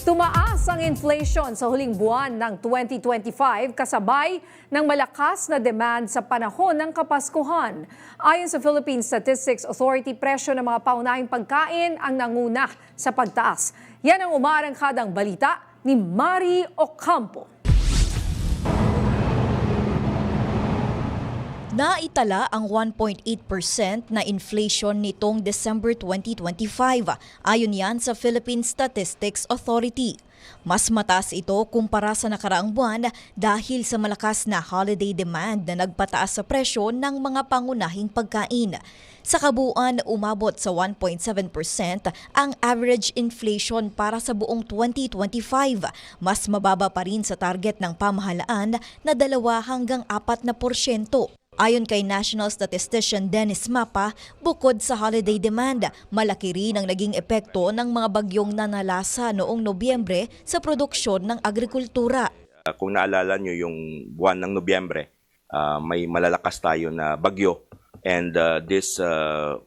Tumaas ang inflation sa huling buwan ng 2025 kasabay ng malakas na demand sa panahon ng Kapaskuhan. Ayon sa Philippine Statistics Authority, presyo ng mga paunahing pagkain ang nanguna sa pagtaas. Yan ang umaarangkadang balita ni Mari Ocampo. Naitala ang 1.8% na inflation nitong December 2025, ayon yan sa Philippine Statistics Authority. Mas mataas ito kumpara sa nakaraang buwan dahil sa malakas na holiday demand na nagpataas sa presyo ng mga pangunahing pagkain. Sa kabuuan, umabot sa 1.7% ang average inflation para sa buong 2025. Mas mababa pa rin sa target ng pamahalaan na 2 hanggang 4%. Ayon kay National Statistician Dennis Mapa, bukod sa holiday demand, malaki rin ang naging epekto ng mga bagyong nanalasa noong Nobyembre sa produksyon ng agrikultura. Kung naalala nyo yung buwan ng Nobyembre, may malalakas tayo na bagyo and this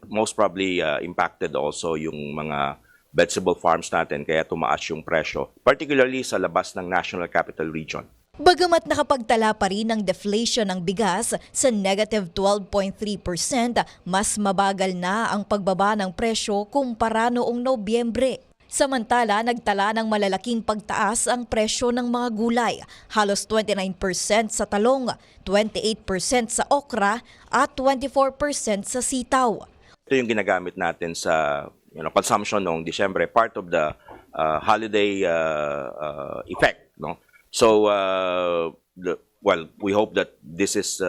most probably impacted also yung mga vegetable farms natin kaya tumaas yung presyo, particularly sa labas ng National Capital Region. Bagamat nakapagtala pa rin ng deflation ng bigas sa negative 12.3%, mas mabagal na ang pagbaba ng presyo kumpara noong Nobyembre. Samantala, nagtala ng malalaking pagtaas ang presyo ng mga gulay, halos 29% sa talong, 28% sa okra at 24% sa sitaw. Ito yung ginagamit natin sa consumption noong Disyembre, part of the holiday effect, no? So, we hope that this is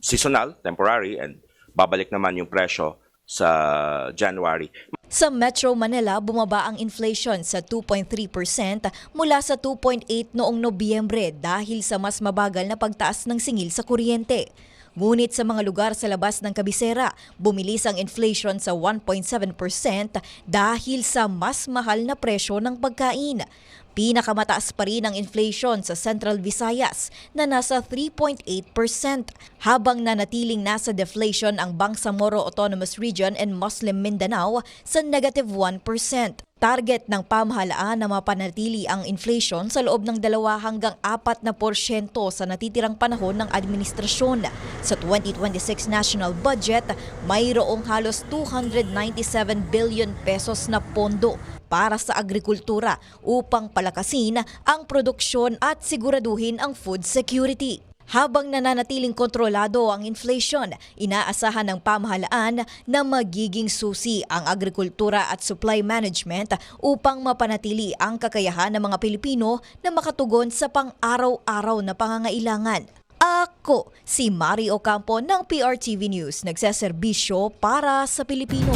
seasonal, temporary, and babalik naman yung presyo sa January. Sa Metro Manila, bumaba ang inflation sa 2.3% mula sa 2.8% noong Nobyembre dahil sa mas mabagal na pagtaas ng singil sa kuryente. Ngunit sa mga lugar sa labas ng kabisera, bumilis ang inflation sa 1.7% dahil sa mas mahal na presyo ng pagkain. Pinakamataas pa rin ang inflation sa Central Visayas na nasa 3.8%, habang nanatiling nasa deflation ang Bangsamoro Autonomous Region and Muslim Mindanao sa negative 1%. Target ng pamahalaan na mapanatili ang inflation sa loob ng 2 hanggang 4% sa natitirang panahon ng administrasyon. Sa 2026 national budget, mayroong halos 297 billion pesos na pondo para sa agrikultura upang palakasin ang produksyon at siguraduhin ang food security. Habang nananatiling kontrolado ang inflation, inaasahan ng pamahalaan na magiging susi ang agrikultura at supply management upang mapanatili ang kakayahan ng mga Pilipino na makatugon sa pang-araw-araw na pangangailangan. Ako, si Mari Ocampo ng PRTV News, nagseserbisyo para sa Pilipino.